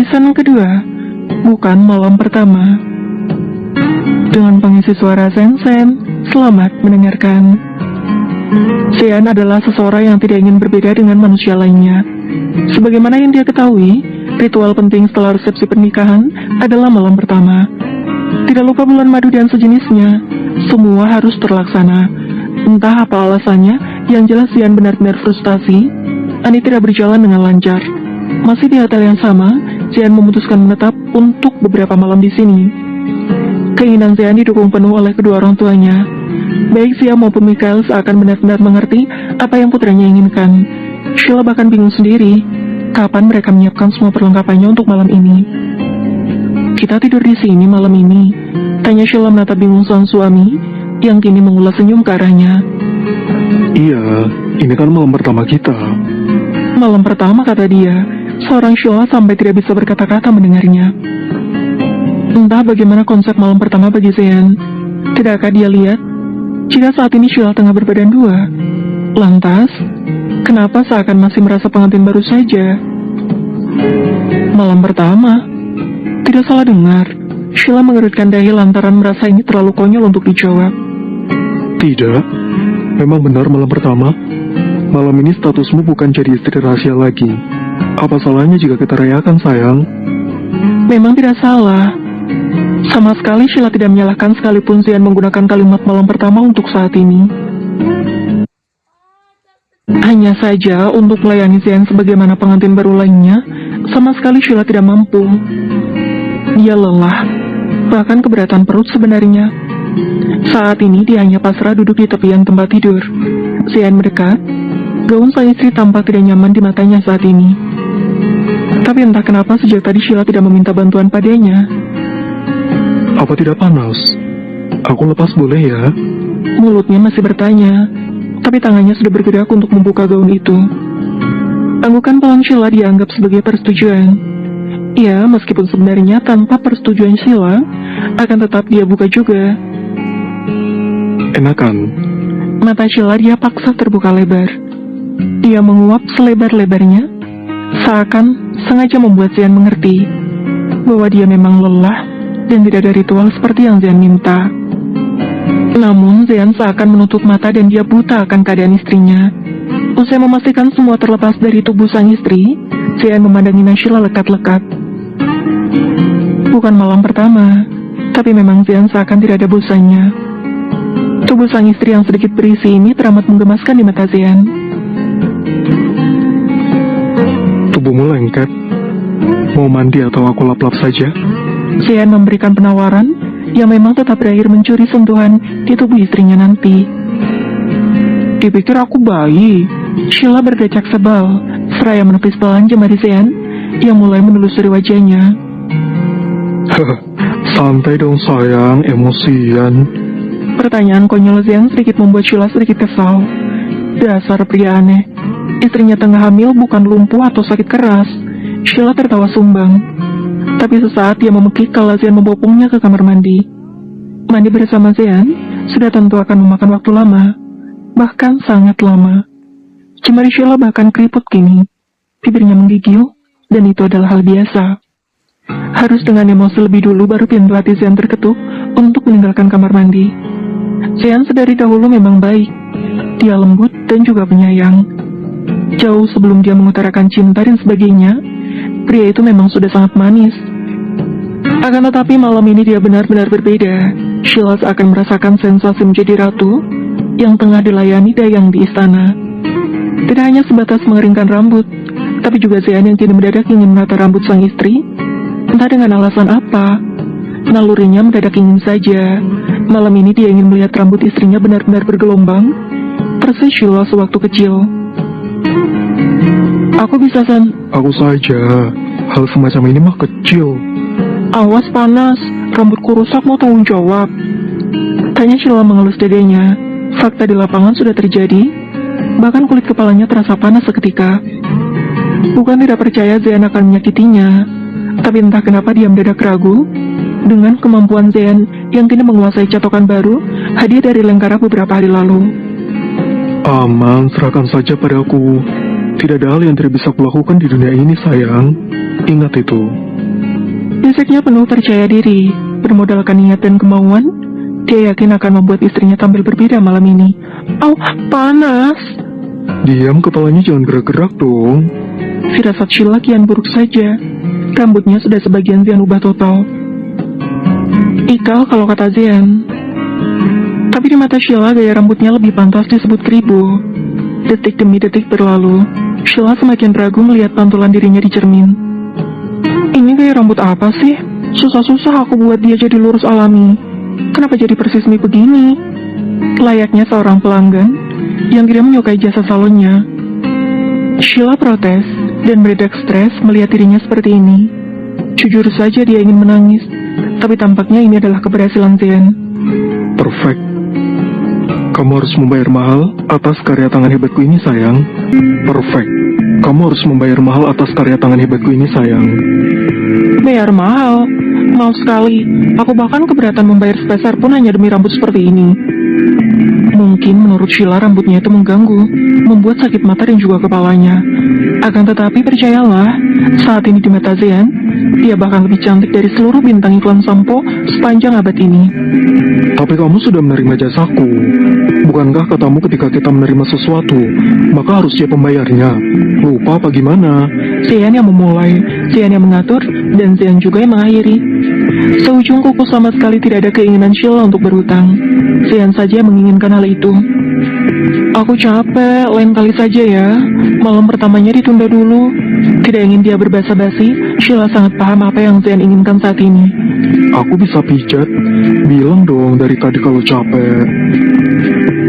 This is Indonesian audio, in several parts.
Season kedua, bukan malam pertama. Dengan pengisi suara Sen-Sen, selamat mendengarkan. Zean adalah seseorang yang tidak ingin berbeda dengan manusia lainnya. Sebagaimana yang dia ketahui, ritual penting setelah resepsi pernikahan adalah malam pertama. Tidak lupa bulan madu dan sejenisnya, semua harus terlaksana. Entah apa alasannya, yang jelas Zean benar-benar frustasi. Ani tidak berjalan dengan lancar. Masih di hotel yang sama, Zean memutuskan menetap untuk beberapa malam di sini. Keinginan Zean didukung penuh oleh kedua orang tuanya. Baik Zia maupun Mikael seakan benar-benar mengerti apa yang putranya inginkan. Sheila bahkan bingung sendiri, kapan mereka menyiapkan semua perlengkapannya untuk malam ini. Kita tidur di sini malam ini, tanya Sheila menatap bingung sang suami, yang kini mengulas senyum ke arahnya. Iya, ini kan malam pertama kita. Malam pertama, kata dia. Seorang Sheila sampai tidak bisa berkata-kata mendengarnya. Entah bagaimana konsep malam pertama bagi Zean. Tidakkah dia lihat jika saat ini Sheila tengah berbadan dua? Lantas, kenapa seakan masih merasa pengantin baru saja? Malam pertama? Tidak salah dengar. Sheila mengerutkan dahi lantaran merasa ini terlalu konyol untuk dijawab. Tidak, memang benar malam pertama. Malam ini statusmu bukan jadi istri rahasia lagi. Apa salahnya jika kita rayakan, sayang? Memang tidak salah. Sama sekali Sheila tidak menyalahkan sekalipun Zean menggunakan kalimat malam pertama untuk saat ini. Hanya saja untuk melayani Zean sebagaimana pengantin baru lainnya, sama sekali Sheila tidak mampu. Dia lelah, bahkan keberatan perut sebenarnya. Saat ini dia hanya pasrah duduk di tepian tempat tidur. Zean mendekat. Gaun sang istri tampak tidak nyaman di matanya saat ini. Tapi entah kenapa sejak tadi Sheila tidak meminta bantuan padanya. Apa tidak panas? Aku lepas boleh ya? Mulutnya masih bertanya, tapi tangannya sudah bergerak untuk membuka gaun itu. Anggukan pelan Sheila dianggap sebagai persetujuan. Ya, meskipun sebenarnya tanpa persetujuan Sheila, akan tetap dia buka juga. Enakan? Mata Sheila dia paksa terbuka lebar. Dia menguap selebar-lebarnya, seakan sengaja membuat Zean mengerti bahwa dia memang lelah dan tidak ada ritual seperti yang Zean minta. Namun Zean seakan menutup mata dan dia buta akan keadaan istrinya. Usai memastikan semua terlepas dari tubuh sang istri, Zean memandangi Sheila lekat-lekat. Bukan malam pertama, tapi memang Zean seakan tidak ada bosannya. Tubuh sang istri yang sedikit berisi ini teramat menggemaskan di mata Zean. Tubuhmu lengket. Mau mandi atau aku lap-lap saja? Zean memberikan penawaran yang memang tetap berakhir mencuri sentuhan di tubuh istrinya nanti. Dipikir aku bayi. Sheila berdecak sebal, seraya menepis pelan jemari Zean yang mulai menelusuri wajahnya. Santai dong sayang, emosian. Pertanyaan konyol Zean sedikit membuat Sheila sedikit kesal. Dasar pria aneh. Istrinya tengah hamil bukan lumpuh atau sakit keras. Sheila tertawa sumbang. Tapi sesaat dia memekik kalau Zean membopongnya ke kamar mandi. Mandi bersama Zean sudah tentu akan memakan waktu lama. Bahkan sangat lama. Jemari Sheila bahkan keriput kini. Bibirnya menggigil, dan itu adalah hal biasa. Harus dengan emosi lebih dulu baru pintu hati Zean terketuk untuk meninggalkan kamar mandi. Zean sedari dahulu memang baik. Dia lembut dan juga penyayang. Jauh sebelum dia mengutarakan cinta dan sebagainya, pria itu memang sudah sangat manis. Akan tetapi malam ini dia benar-benar berbeda. Sheila akan merasakan sensasi menjadi ratu yang tengah dilayani dayang di istana. Tidak hanya sebatas mengeringkan rambut, tapi juga Zean yang kini mendadak ingin menata rambut sang istri. Entah dengan alasan apa, nalurinya mendadak ingin saja. Malam ini dia ingin melihat rambut istrinya benar-benar bergelombang, persis Sheila sewaktu kecil. Aku bisa Aku saja. Hal semacam ini mah kecil. Awas panas, rambutku rusak mau tanggung jawab. Tanya Sheila mengelus dadanya. Fakta di lapangan sudah terjadi. Bahkan kulit kepalanya terasa panas seketika. Bukan tidak percaya Zean akan menyakitinya, tapi entah kenapa dia mendadak ragu dengan kemampuan Zean yang kini menguasai catokan baru, hadiah dari Lengkara beberapa hari lalu. Aman, serahkan saja padaku. Tidak ada hal yang tidak bisa kulakukan di dunia ini, sayang. Ingat itu. Bisiknya penuh percaya diri, bermodalkan niat dan kemauan. Dia yakin akan membuat istrinya tampil berbeda malam ini. Au, panas! Diam, kepalanya jangan gerak-gerak dong. Firasat Sheila kian buruk saja. Rambutnya sudah sebagian Zian ubah total. Ikal kalau kata Zian. Tapi di mata Sheila gaya rambutnya lebih pantas disebut keribu. Detik demi detik berlalu, Sheila semakin ragu melihat pantulan dirinya di cermin. Ini gaya rambut apa sih? Susah-susah aku buat dia jadi lurus alami. Kenapa jadi persis mie begini? Layaknya seorang pelanggan yang tidak menyukai jasa salonnya. Sheila protes dan beredak stres melihat dirinya seperti ini. Jujur saja dia ingin menangis, tapi tampaknya ini adalah keberhasilan Zian. Perfect. Kamu harus membayar mahal atas karya tangan hebatku ini, sayang. Perfect. Kamu harus membayar mahal atas karya tangan hebatku ini, sayang. Bayar mahal? Mau sekali. Aku bahkan keberatan membayar sepeser pun hanya demi rambut seperti ini. Mungkin menurut Sheila rambutnya itu mengganggu, membuat sakit mata dan juga kepalanya. Akan tetapi percayalah, saat ini di mata Zian, dia bahkan lebih cantik dari seluruh bintang iklan sampo sepanjang abad ini. Tapi kamu sudah menerima jasaku. Bukankah katamu ketika kita menerima sesuatu, maka harus siap membayarnya? Lupa apa gimana? Zian yang memulai, Zian yang mengatur, dan Zian juga yang mengakhiri. Seujung kuku sama sekali tidak ada keinginan Sheila untuk berhutang. Zian saja yang menginginkan hal itu. Aku capek, lain kali saja ya. Malam pertamanya ditunda dulu. Tidak ingin dia berbasa-basi, Sheila sangat paham apa yang Zian inginkan saat ini. Aku bisa pijat. Bilang dong dari tadi kalau capek.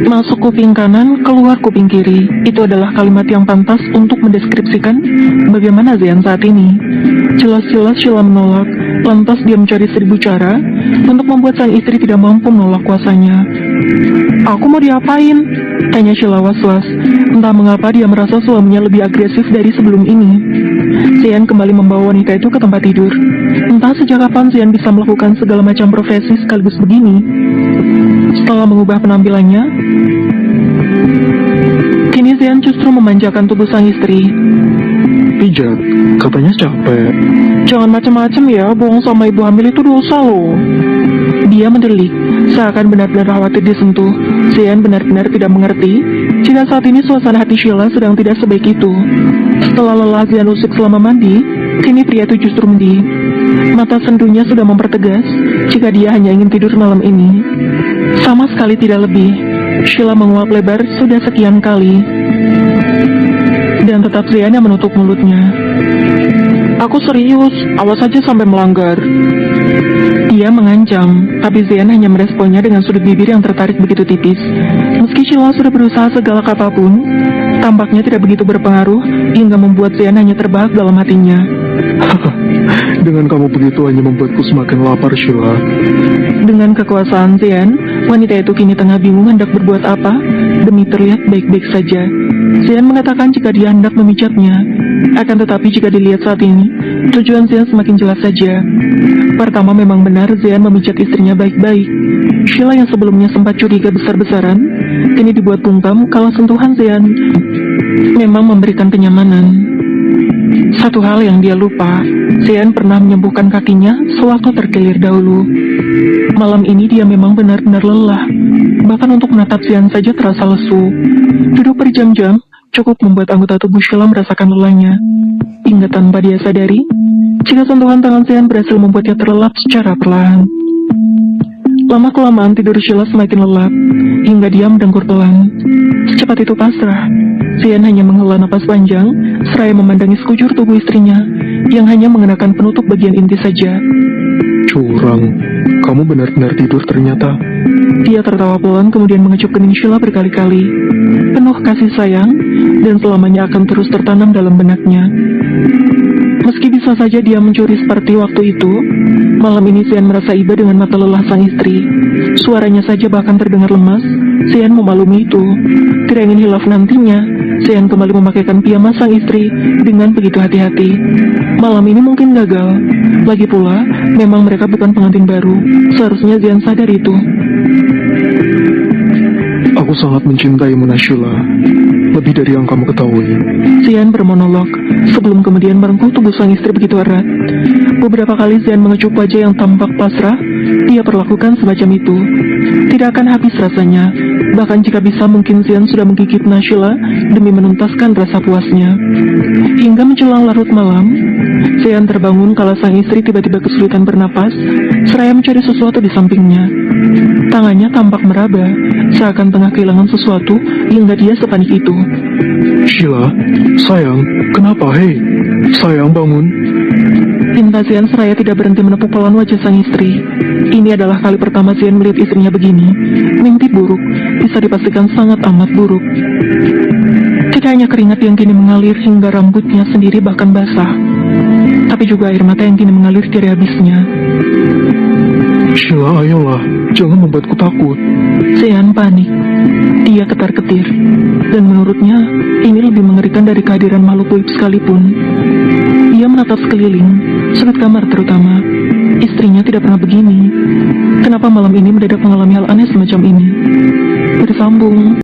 Masuk kuping kanan, keluar kuping kiri. Itu adalah kalimat yang pantas untuk mendeskripsikan bagaimana Zian saat ini. Jelas-jelas Sheila menolak, lantas dia mencari 1000 cara untuk membuat sang istri tidak mampu menolak kuasanya. Aku mau diapain? Tanya Sheila was-was. Entah mengapa dia merasa suaminya lebih agresif dari sebelum ini. Zian kembali membawa wanita itu ke tempat tidur. Entah sejak kapan Zian bisa melakukan segala macam profesi sekaligus begini. Setelah mengubah penampilannya, kini Zian justru memanjakan tubuh sang istri. Pijat, katanya capek. Jangan macam-macam ya, bohong sama ibu hamil itu dosa loh. Dia mendelik, seakan benar-benar khawatir disentuh. Zian benar-benar tidak mengerti jika saat ini suasana hati Sheila sedang tidak sebaik itu. Setelah lelah Zian usik selama mandi, kini pria itu justru mendidih. Mata sendunya sudah mempertegas jika dia hanya ingin tidur malam ini. Sama sekali tidak lebih. Sheila menguap lebar sudah sekian kali. Dan tetap Zian yang menutup mulutnya. Aku serius, awas saja sampai melanggar. Dia mengancam, tapi Zian hanya meresponnya dengan sudut bibir yang tertarik begitu tipis. Meski Sheila sudah berusaha segala apapun, tampaknya tidak begitu berpengaruh hingga membuat Zian hanya terbahak dalam hatinya. Dengan kamu begitu hanya membuatku semakin lapar, Sheila. Dengan kekuasaan Zian, wanita itu kini tengah bingung hendak berbuat apa demi terlihat baik-baik saja. Zian mengatakan jika dia hendak memijatnya. Akan tetapi jika dilihat saat ini, tujuan Zian semakin jelas saja. Pertama, memang benar Zian memijat istrinya baik-baik. Sheila yang sebelumnya sempat curiga besar-besaran, kini dibuat bungkam kalau sentuhan Zian memang memberikan kenyamanan. Satu hal yang dia lupa, Zian pernah menyembuhkan kakinya sewaktu terkilir dahulu. Malam ini dia memang benar-benar lelah. Bahkan untuk menatap Zian saja terasa lesu. Duduk berjam-jam cukup membuat anggota tubuh Sheila merasakan lelahnya. Hingga tanpa dia sadari, jika sentuhan tangan Zian berhasil membuatnya terlelap secara perlahan. Lama-kelamaan tidur Sheila semakin lelap, hingga dia mendengkur pelan. Secepat itu pasrah, Zian hanya menghela napas panjang, seraya memandangi sekujur tubuh istrinya, yang hanya mengenakan penutup bagian inti saja. Curang, kamu benar-benar tidur ternyata. Dia tertawa pelan kemudian mengecup kening Sheila berkali-kali, penuh kasih sayang, dan selamanya akan terus tertanam dalam benaknya. Meski bisa saja dia mencuri seperti waktu itu, malam ini Zian merasa iba dengan mata lelah sang istri. Suaranya saja bahkan terdengar lemas. Zian memaklumi itu. Tidak ingin hilaf nantinya, Zian kembali memakaikan piyama sang istri dengan begitu hati-hati. Malam ini mungkin gagal. Lagi pula, memang mereka bukan pengantin baru. Seharusnya Zian sadar itu. Aku sangat mencintaimu, Sheila. lebih dari yang kamu ketahui. Zian bermonolog, sebelum kemudian merengkuh tubuh sang istri begitu erat. Beberapa kali Zian mengecup wajah yang tampak pasrah, dia perlakukan semacam itu. Tidak akan habis rasanya, bahkan jika bisa mungkin Zian sudah menggigit Nashila demi menuntaskan rasa puasnya. Hingga menjelang larut malam, Zian terbangun kala sang istri tiba-tiba kesulitan bernapas, seraya mencari sesuatu di sampingnya. Tangannya tampak meraba, seakan tengah kehilangan sesuatu hingga dia sepanik itu. Sheila, sayang, kenapa? Hei, sayang bangun. Pinta Zian seraya tidak berhenti menepuk pelan wajah sang istri. Ini adalah kali pertama Zian melihat istrinya begini. Mimpi buruk, bisa dipastikan sangat amat buruk. Tidak hanya keringat yang kini mengalir hingga rambutnya sendiri bahkan basah, tapi juga air mata yang kini mengalir dari habisnya. Sheila, ayolah, jangan membuatku takut. Zian panik. Dia ketar-ketir, dan menurutnya ini lebih mengerikan dari kehadiran makhluk goib sekalipun. Ia menatap sekeliling, sudut kamar terutama. Istrinya tidak pernah begini. Kenapa malam ini mendadak mengalami hal aneh semacam ini? Bersambung.